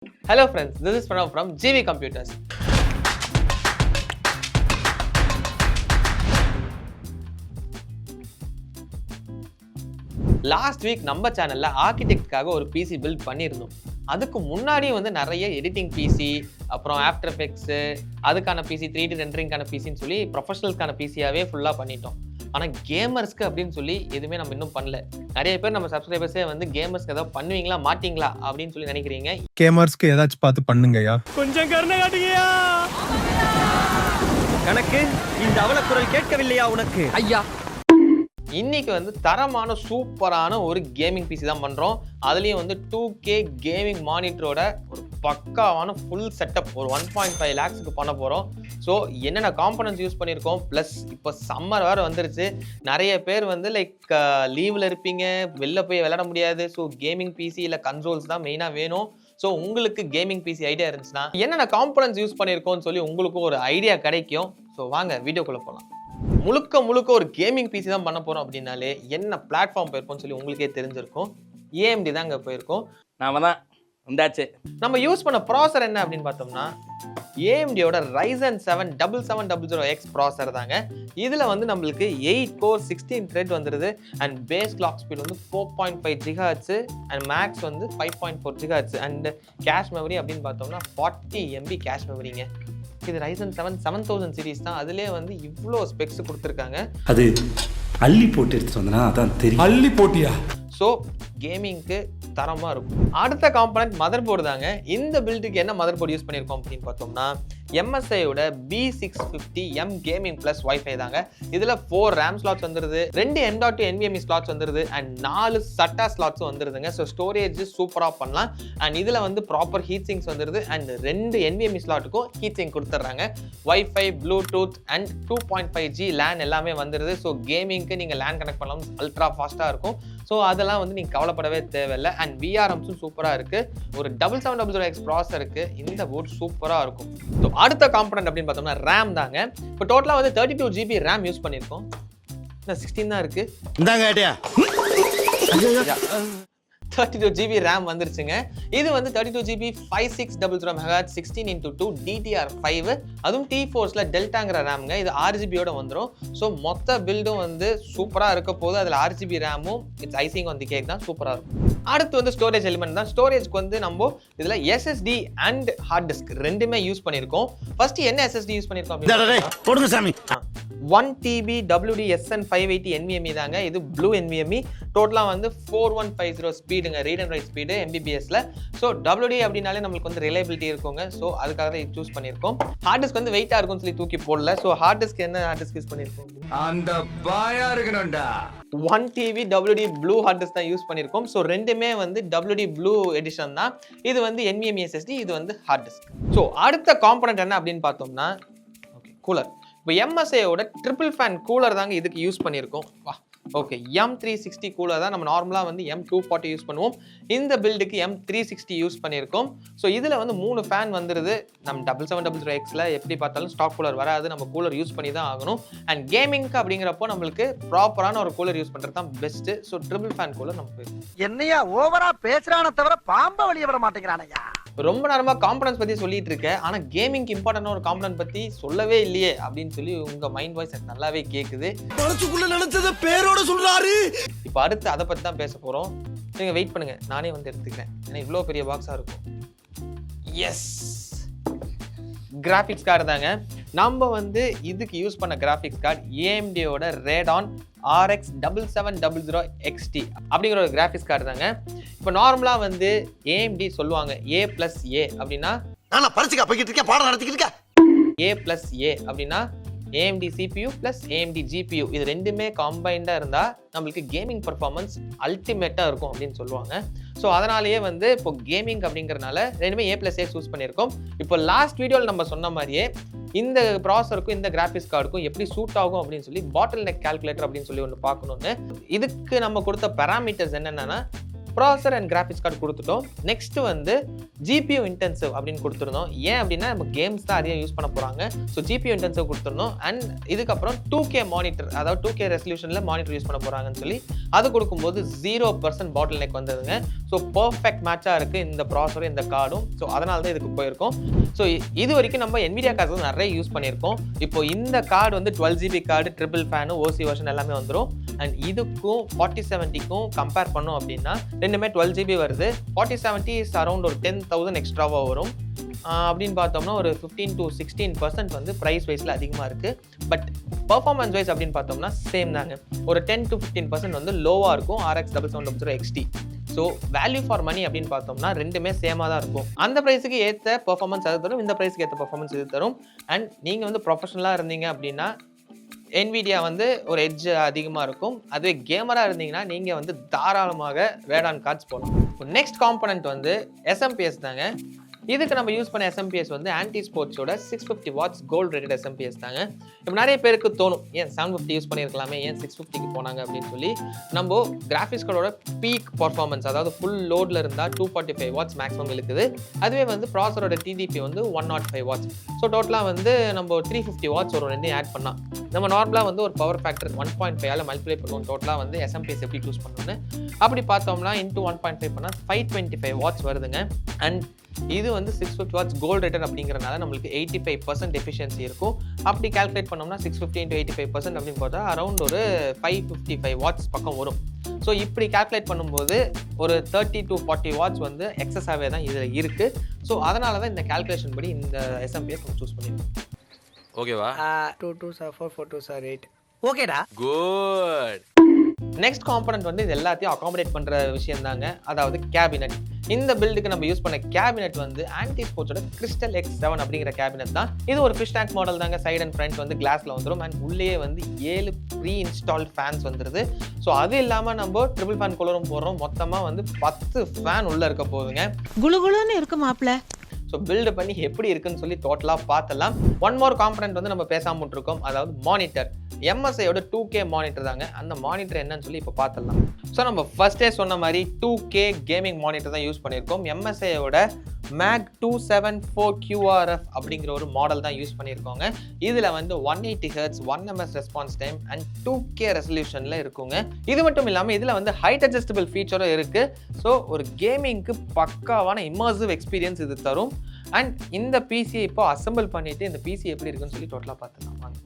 Hello friends, this is Pranav from GV Computers. Last week நம்ம சேனல்ல ஆர்கிடெக்ட்காக ஒரு PC build பண்ணியிருந்தோம். அதுக்கு முன்னாடியே வந்து நிறைய எடிட்டிங் பிசி, அப்புறம் ஆஃப்டர் எஃபெக்ட்ஸ், அதுக்கான பிசி, 3D ரெண்டரிங்கான பிசின்னு சொல்லி ப்ரொஃபஷனல்ஸ்க்கான பிசியாவே ஃபுல்லாக பண்ணிட்டோம். ஆனால் கேமர்ஸ்க்கு அப்படின்னு சொல்லி எதுவுமே நம்ம இன்னும் பண்ணல. நிறைய பேர் நம்ம சப்ஸ்கிரைபர்ஸே வந்து கேமர்ஸ்க்கு ஏதாவது பண்ணுவீங்களா மாட்டீங்களா அப்படின்னு சொல்லி நினைக்கிறீங்க. கேமர்ஸ்க்கு ஏதாச்சும் பார்த்து பண்ணுங்கய்யா, கொஞ்சம் கருணை காட்டுங்கயா. கணக்கு இந்த அவலக்குரல் கேட்கவில்லையா உனக்கு ஐயா? இன்னைக்கு வந்து தரமான சூப்பரான ஒரு கேமிங் பிசி தான் பண்றோம். அதுலயும் வந்து 2K கேமிங் மானிட்டரோட ஒரு பக்காவான ஃபுல் செட்டப் ஒரு 1.5 lakhsக்கு பண்ண போறோம். ஸோ என்னென்ன காம்பனன்ட்ஸ் யூஸ் பண்ணியிருக்கோம், ப்ளஸ் இப்போ சம்மர் வேறு வந்துருச்சு. நிறைய பேர் வந்து லைக் லீவில் இருப்பீங்க, வெளில போய் விளையாட முடியாது. ஸோ கேமிங் பிசி இல்லை கன்சோல்ஸ் தான் மெயினாக வேணும். ஸோ உங்களுக்கு கேமிங் பிசி ஐடியா இருந்துச்சுன்னா என்னென்ன காம்பனன்ட்ஸ் யூஸ் பண்ணியிருக்கோம்னு சொல்லி உங்களுக்கும் ஒரு ஐடியா கிடைக்கும். ஸோ வாங்க வீடியோக்குள்ளே போகலாம். முழுக்க ஒரு கேமிங் பிசி தான் பண்ண போறோம் அப்படின்னாலே என்ன பிளாட்ஃபார்ம் போயிருக்கோம்னு சொல்லி உங்களுக்கே தெரிஞ்சிருக்கும். AMD தான் அங்கே போயிருக்கோம். நாம தான் வந்தாச்சு. நம்ம யூஸ் பண்ண ப்ராசர் என்ன அப்படின்னு பார்த்தோம்னா AMDயோட Ryzen 7 7700X ப்ராசர் தாங்க. இதில் வந்து நம்மளுக்கு 8 கோர் 16 த்ரெட் வந்துடுது. அண்ட் பேஸ் கிளாக் ஸ்பீட் வந்து 4.5 GHz அண்ட் மேக்ஸ் வந்து 5.4 GHz. அண்ட் கேஷ் மெமரி அப்படின்னு பார்த்தோம்னா 40 MB கேஷ் மெமரிங்க. இது Ryzen 7 7000 சீரிஸ் தான். அதுலேயே வந்து இவ்வளோ ஸ்பெக்ஸ் கொடுத்துருக்காங்க. அது அள்ளி போட்டு எடுத்துட்டு வந்தனா அதான் தெரியும். அள்ளி போட்டியா? ஸோ கேமிங்க்கு தரமாக இருக்கும். அடுத்த காம்பனன்ட் மதர் போர்டு தாங்க. இந்த பில்டுக்கு என்ன மதர் போர்டு யூஸ் பண்ணியிருக்கோம் அப்படின்னு பார்த்தோம்னா MSIயோட B650M கேமிங் ப்ளஸ் வைஃபை தாங்க. இதில் 4 RAM ஸ்லாட்ஸ் வந்துடுது, 2 M.2 NVMe ஸ்லாட்ஸ் வந்துடுது, அண்ட் 4 SATA ஸ்லாட்ஸும் வந்துடுதுங்க. ஸோ ஸ்டோரேஜ் சூப்பராக பண்ணலாம். அண்ட் இதில் வந்து ப்ராப்பர் ஹீட் சிங்ஸ் வந்துடுது. அண்ட் 2 NVMe ஸ்லாட்டுக்கும் ஹீட் சிங் கொடுத்துட்றாங்க. Wifi, Bluetooth and 2.5G LAN எல்லாமே வந்துடுது. ஸோ கேமிங்க்கு நீங்கள் LAN கனெக்ட் பண்ணலாம், அல்ட்ரா ஃபாஸ்ட்டாக இருக்கும். ஸோ அதெல்லாம் வந்து நீங்கள் கவலைப்படவே தேவையில்லை. அண்ட் VRMஸும் சூப்பராக இருக்குது. ஒரு 7700X ப்ராசருக்கு இந்த போர்டு சூப்பராக இருக்கும். ஸோ அடுத்த காம்பனன்ட் அப்படின்னு பார்த்தோம்னா ரேம் தாங்க. இப்போ டோட்டலாக வந்து 32 GB ரேம் யூஸ் பண்ணியிருக்கோம். 16 தான் இருக்குது. இந்தாங்க ஐடியா. 32 GB ரேம் வந்துருச்சுங்க. இது வந்து 32 GB 5600 MHz 16x2 DDR5, அதுவும் T4ல டெல்டாங்கிற ரேம்ங்க. இது 6GB வந்துடும். ஸோ மொத்த பில்டும் வந்து சூப்பராக இருக்க போது. அதில் 6GB ரேமும் இட்ஸ் ஐசிங் வந்து கேக் தான் சூப்பராக இருக்கும். அடுத்து வந்து ஸ்டோரேஜ் எலிமெண்ட் தான். ஸ்டோரேஜ்க்கு வந்து நம்ம இதில் SSD அண்ட் ஹார்ட் டிஸ்க் ரெண்டுமே யூஸ் பண்ணியிருக்கோம். ஃபர்ஸ்ட் என்ன SSD யூஸ் பண்ணியிருக்கோம் போடுங்க சாமி. 1TB WD-SN580 NVMe தாங்க. இது ப்ளூ NVMe. டோட்டலாக வந்து 4150 ஸ்பீடுங்க, ரீட் அண்ட் ரைட் ஸ்பீடு MBPSல. ஸோ WD அப்படின்னாலே நம்மளுக்கு வந்து ரிலையபிலிட்டி இருக்குங்க. ஸோ அதுக்காக தான் சூஸ் பண்ணியிருக்கோம். ஹார்ட் டிஸ்க் வந்து வெயிட்டாக இருக்கும்னு சொல்லி தூக்கி போடல. ஸோ ஹார்ட் டிஸ்க் என்ன ஹார்ட் டிஸ்க் யூஸ் பண்ணியிருக்கோம்? அந்த பாயா இருக்கணும்டா. 1TB WD blue hard disk தான் யூஸ் பண்ணியிருக்கோம். ஸோ ரெண்டுமே வந்து WD ப்ளூ எடிஷன் தான். இது வந்து NVMe SSD, இது வந்து ஹார்ட் டிஸ்க். ஸோ அடுத்த காம்பனன்ட் என்ன அப்படின்னு பார்த்தோம்னா ஓகே கூலர். இப்போ MSIயோட ட்ரிபிள் ஃபேன் கூலர் தாங்க இதுக்கு யூஸ் பண்ணியிருக்கோம். வா ஓகே, M360 கூலர் தான். நம்ம நார்மலாக வந்து M240 யூஸ் பண்ணுவோம். இந்த பில்டுக்கு M360 யூஸ் பண்ணியிருக்கோம். ஸோ இதில் வந்து 3 ஃபேன் வந்துடுது. நம்ம 7700Xல எப்படி பார்த்தாலும் ஸ்டாக் கூலர் வராது, நம்ம கூலர் யூஸ் பண்ணி தான் ஆகணும். அண்ட் கேமிங்க்கு அப்படிங்கிறப்போ நம்மளுக்கு ப்ராப்பரான ஒரு கூலர் யூஸ் பண்ணுறது தான் best. So triple fan cooler நமக்கு என்னையா ஓவரா பேசுறான தவிர பாம்ப வெளிய விட மாட்டேங்கிறானயா. ரொம்ப நேரமா காம்பனன்ட்ஸ் பத்தி சொல்லிட்டு இருக்கேன், ஆனா கேமிங்க்கு இம்பார்ட்டன்டான ஒரு காம்பனன்ட் பத்தி சொல்லவே இல்லையே அப்படின்னு சொல்லி உங்க மைண்ட் வாய்ஸ் எனக்கு நல்லாவே கேக்குது. மனசுக்குள்ள நினைச்சத பேரோட சொல்றாரு. இப்போ அடுத்து அதை பத்தி தான் பேச போறோம். நீங்க வெயிட் பண்ணுங்க, நானே வந்து எடுத்துக்கிறேன். ஏன்னா இவ்வளோ பெரிய பாக்ஸா இருக்கும். எஸ், கிராஃபிக்ஸ் கார்டு தாங்க. நம்ம வந்து இதுக்கு யூஸ் பண்ண graphics card AMDயோட Radeon RX 7700 XT அப்படிங்கிற ஒரு கிராஃபிக்ஸ் கார்டு தாங்க. இப்போ நார்மலாக வந்து AMD சொல்லுவாங்க A+A அப்படின்னா, நான் பரிசுக்கா போய்கிட்டு இருக்கேன், பாடம் நடத்திக்கிட்டு இருக்கேன். A+A அப்படின்னா AMD CPU + AMD GPU இது ரெண்டுமே காம்பைண்டாக இருந்தால் நம்மளுக்கு கேமிங் பர்ஃபார்மன்ஸ் அல்டிமேட்டாக இருக்கும் அப்படின்னு சொல்லுவாங்க. ஸோ அதனாலேயே வந்து இப்போ கேமிங் அப்படிங்கிறனால ரெண்டுமே A+A சூஸ் பண்ணியிருக்கோம். இப்போ லாஸ்ட் வீடியோவில் நம்ம சொன்ன மாதிரியே இந்த ப்ராசருக்கும் இந்த கிராஃபிக்ஸ் கார்டுக்கும் எப்படி சூட் ஆகும் அப்படின்னு சொல்லி பாட்டில் நெக் கால்குலேட்டர் அப்படின்னு சொல்லி ஒன்று பார்க்கணுன்னு. இதுக்கு நம்ம கொடுத்த பேராமீட்டர்ஸ் என்னென்னா ப்ராசர் அண்ட் கிராஃபிக்ஸ் கார்டு கொடுத்துட்டோம். நெக்ஸ்ட் வந்து ஜிபியூ இன்டென்சிவ் அப்படின்னு கொடுத்துருந்தோம். ஏன் அப்படின்னா நம்ம கேம்ஸ் தான் அதிகம் யூஸ் பண்ண போகிறாங்க. ஸோ ஜிபியூ இன்டென்சிவ் கொடுத்துருந்தோம். அண்ட் இதுக்கப்புறம் 2K மானிட்டர், அதாவது 2K ரெசல்யூஷனில் மானிட்டர் யூஸ் பண்ண போகிறாங்கன்னு சொல்லி அது கொடுக்கும்போது 0% பாட்டில் நெக் வந்ததுங்க. ஸோ பர்ஃபெக்ட் மேட்சாக இருக்குது இந்த ப்ராசரும் இந்த கார்டும். ஸோ அதனால தான் இதுக்கு போயிருக்கோம். ஸோ இது வரைக்கும் நம்ம NVIDIA கார்டு வந்து நிறைய யூஸ் பண்ணியிருக்கோம். இப்போ இந்த கார்டு வந்து 12GB card, triple fan, OC version எல்லாமே வந்துடும். அண்ட் இதுக்கும் 4070க்கும் கம்பேர் பண்ணோம் அப்படின்னா ரெண்டுமே 12GB வருது. 4070 இஸ் அரௌண்ட் ஒரு 10,000 எக்ஸ்ட்ராவாக வரும். அப்படின்னு பார்த்தோம்னா ஒரு 15 to 16% வந்து ப்ரைஸ் வைஸில் அதிகமாக இருக்குது. பட் பர்ஃபார்மன்ஸ் வைஸ் அப்படின்னு பார்த்தோம்னா சேம் தாங்க. ஒரு 10 to 15% வந்து லோவாக இருக்கும் RX 7700 XT. So value for money அப்படின்னு பார்த்தோம்னா ரெண்டுமே சேமாக தான் இருக்கும். அந்த ப்ரைஸுக்கு ஏற்ற பர்ஃபார்மன்ஸ் அது தரும், இந்த ப்ரைஸுக்கு ஏற்ற பர்ஃபார்மன்ஸ் இது தரும். அண்ட் நீங்கள் வந்து ப்ரொஃபஷனலாக இருந்தீங்க அப்படின்னா NVIDIA வந்து ஒரு எட்ஜ் அதிகமாக இருக்கும். அதுவே கேமராக இருந்தீங்கன்னா நீங்கள் வந்து தாராளமாக ரேடான் கார்ட்ஸ் போடலாம். நெக்ஸ்ட் காம்பனண்ட் வந்து SMPS தாங்க. இதுக்கு நம்ம யூஸ் பண்ண SMPS வந்து ஆன்டி ஸ்போர்ட்ஸோட 650 வாட்ஸ் கோல்ட் ரேட்டட் SMPS தாங்க. இப்போ நிறைய பேருக்கு தோணும், ஏன் 750 யூஸ் பண்ணியிருக்கலாமே, ஏன் 650க்கு போனாங்க அப்படின்னு சொல்லி. நம்ம கிராஃபிக்ஸ் கார்டோட பீக் பர்ஃபார்மன்ஸ், அதாவது ஃபுல் லோடில் இருந்தால் 245 வாட்ஸ் மேக்ஸிமம் இருக்குது. அதுவே வந்து ப்ராசரோட TDP வந்து 105 வாட்ஸ். ஸோ டோட்டலாக வந்து நம்ம 350 வாட்ஸ் ஒரு ரெண்டு ஆட் பண்ணால் நம்ம நார்மலாக வந்து ஒரு பவர் ஃபேக்டர் 1.5 மல்டிப்ளை பண்ணுவோம். டோட்டலாக வந்து SMPS எப்படி சூஸ் பண்ணணும்னு அப்படி பார்த்தோம்னா இன்ட்டு 1.5 பண்ணால் 525 வாட்ஸ் வருதுங்க. அண்ட் இது வந்து 650 வாட்ஸ் கோல்ட் ரேட்டட் அப்படிங்கிறனால நம்மளுக்கு 85% எஃபிஷியன்சி இருக்கும். அப்படி கால்குலேட் பண்ணோம்னா 650 into 85% அப்படின்னு பார்த்தா அரௌண்ட் ஒரு 555 வாட்ஸ் பக்கம் வரும். ஸோ இப்படி கால்குலேட் பண்ணும்போது ஒரு 30 to 40 வாட்ஸ் வந்து எக்ஸஸாகவே தான் இதில் இருக்குது. ஸோ அதனால தான் இந்த கால்குலேஷன் படி இந்த SMPS நம்ம சூஸ் பண்ணியிருக்கோம். ஓகேவா? 2 2s are 4, 4 2s are 8. ஓகேடா. குட். நெக்ஸ்ட் காம்பனண்ட் வந்து இது எல்லாத்தையும் அகாமடேட் பண்ணுற விஷயம் தாங்க, அதாவது கேபினட். இந்த பில்டுக்கு நம்ம யூஸ் பண்ண கேபினட் வந்து ஆன்டி ஸ்போர்ட்ஸோட கிறிஸ்டல் X7 அப்படிங்கிற கேபினட் தான். இது ஒரு ஃபிஷ் டேங்க் மாடல் தாங்க. சைட் அண்ட் ஃப்ரண்ட் வந்து கிளாஸ்ல வந்துடும். அண்ட் உள்ளே வந்து 7 ப்ரீ இன்ஸ்டால்ட் ஃபேன்ஸ் வந்துடுது. ஸோ அது இல்லாமல் நம்ம ட்ரிபிள் ஃபேன் கூலரும் போடுறோம். மொத்தமாக வந்து 10 ஃபேன் உள்ளே இருக்க போகுதுங்க. குளுகுளுன்னு இருக்கு மாப்ள. ஸோ பில்டு பண்ணி எப்படி இருக்குன்னு சொல்லி டோட்டலாக பார்த்தலாம். ஒன் மோர் காம்பனண்ட் வந்து நம்ம பேசாமல் விட்டுருக்கோம், அதாவது மானிட்டர். MSIயோட 2K மானிட்டர் தாங்க. அந்த மானிட்டர் என்னன்னு சொல்லி இப்போ பார்த்துடலாம். ஸோ நம்ம ஃபர்ஸ்டே சொன்ன மாதிரி 2K கேமிங் மானிட்டர் தான் யூஸ் பண்ணியிருக்கோம். MSIயோட MAG 274 QRF அப்படிங்கிற ஒரு மாடல் தான் யூஸ் பண்ணியிருக்கோங்க. இதில் வந்து 180 Hz 1 ms response time and 2K ரெசல்யூஷனில் இருக்குங்க. இது மட்டும் இல்லாமல் இதில் வந்து ஹைட் அட்ஜஸ்டபிள் ஃபீச்சரும் இருக்குது. ஸோ ஒரு கேமிங்க்கு பக்காவான இமர்சிவ் எக்ஸ்பீரியன்ஸ் இது தரும். அண்ட் இந்த பிசியை இப்போ அசம்பிள் பண்ணிட்டு இந்த பிசி எப்படி இருக்குன்னு சொல்லி டோட்டலாக பார்த்துக்கலாம்.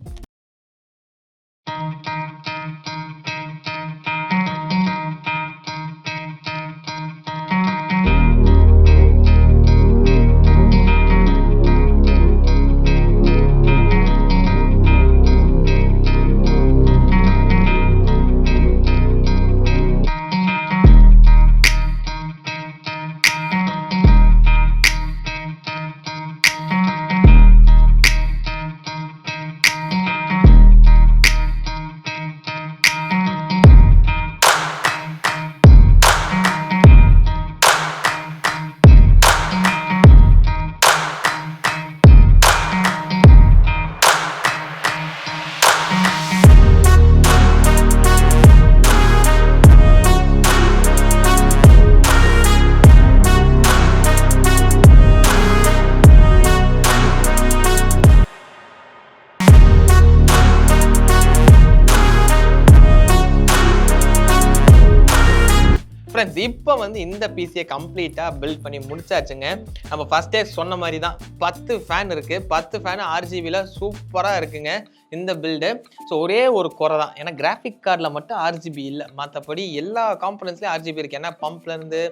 ஃப்ரெண்ட்ஸ், இப்போ வந்து இந்த பிசியை கம்ப்ளீட்டாக பில்ட் பண்ணி முடிச்சாச்சுங்க. நம்ம ஃபர்ஸ்டே சொன்ன மாதிரி தான் 10 ஃபேன் இருக்குது. 10 ஃபேன் RGBயில் சூப்பராக இருக்குங்க இந்த பில்டு. ஸோ ஒரே ஒரு குறை தான், ஏன்னா கிராஃபிக் கார்டில் மட்டும் RGB இல்லை. மற்றபடி எல்லா காம்பனன்ட்ஸ்லேயும் RGB இருக்குது. ஏன்னா பம்ப்லேருந்து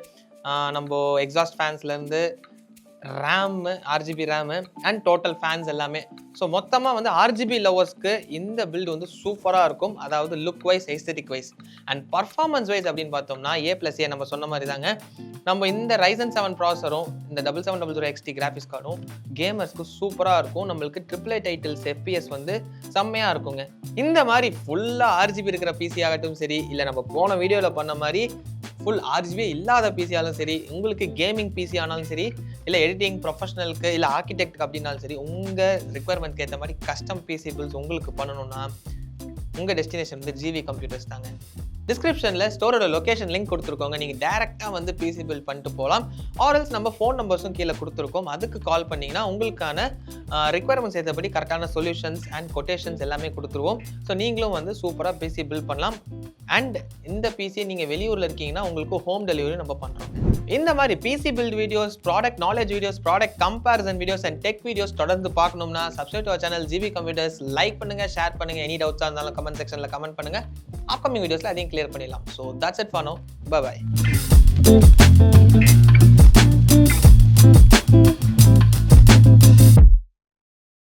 நம்ம எக்ஸாஸ்ட் ஃபேன்ஸ்லேருந்து RAM, RGB RAM and total fans எல்லாமே. ஸோ மொத்தமாக வந்து RGB லவர்ஸ்க்கு இந்த பில்டு வந்து சூப்பராக இருக்கும். அதாவது look wise, aesthetic wise and performance wise அப்படின்னு பார்த்தோம்னா A+A நம்ம சொன்ன மாதிரி தாங்க. நம்ம இந்த Ryzen 7 ப்ராசரும் இந்த 7700 XT கிராஃபிக்ஸ் கார்டும் கேமர்ஸ்க்கு சூப்பராக இருக்கும். நம்மளுக்கு AAA டைட்டில்ஸ் FPS வந்து செம்மையாக இருக்குங்க. இந்த மாதிரி ஃபுல்லாக RGB இருக்கிற பிசி ஆகட்டும் சரி, இல்லை நம்ம போன வீடியோவில் பண்ண மாதிரி ஃபுல் RGB இல்லாத பிசி ஆனாலும் சரி, உங்களுக்கு கேமிங் பிசி ஆனாலும் சரி, இல்லை எடிட்டிங் ப்ரொஃபஷனலுக்கு இல்லை ஆர்கிடெக்ட் அப்படின்னாலும் சரி, உங்கள் ரிக்குவயர்மெண்ட்க்கு ஏற்ற மாதிரி கஸ்டம் பிசி பில்ஸ் உங்களுக்கு பண்ணணும்னா உங்கள் டெஸ்டினேஷன் வந்து GV கம்ப்யூட்டர்ஸ் தாங்க. டிஸ்கிரிப்ஷனில் ஸ்டோரோட லொகேஷன் லிங்க் கொடுத்துருக்கோங்க. நீங்கள் டேரெக்டாக வந்து பிசி பில்ட் பண்ணிட்டு போகலாம். ஆர்எல்ஸ் நம்ம ஃபோன் நம்பர்ஸும் கீழே கொடுத்துருக்கோம். அதுக்கு கால் பண்ணிங்கன்னா உங்களுக்கான ரிக்வயர்மெண்ட்ஸ் ஏற்றபடி கரெக்டான சொல்யூஷன்ஸ் அண்ட் கொட்டேஷன்ஸ் எல்லாமே கொடுத்துருவோம். ஸோ நீங்களும் வந்து சூப்பராக பிசி பில்ட் பண்ணலாம். அண்ட் இந்த பிசியை நீங்கள் வெளியூரில் இருக்கீங்கன்னா உங்களுக்கு ஹோம் டெலிவரி நம்ம பண்ணுறோம். இந்த மாதிரி PC build videos, product knowledge videos, product comparison videos and tech videos தொடர்ந்து பார்க்கணும்னா subscribe to our channel GB computers. Like பண்ணுங்க, ஷேர் பண்ணுங்க. எனி டவுட்ஸாக இருந்தாலும் கமெண்ட் செக்ஷனில் கமெண்ட் பண்ணுங்க. அப்கமிங் வீடியோஸில் அதையும் கிளியர் பண்ணிடலாம். So that's it for now. Bye by.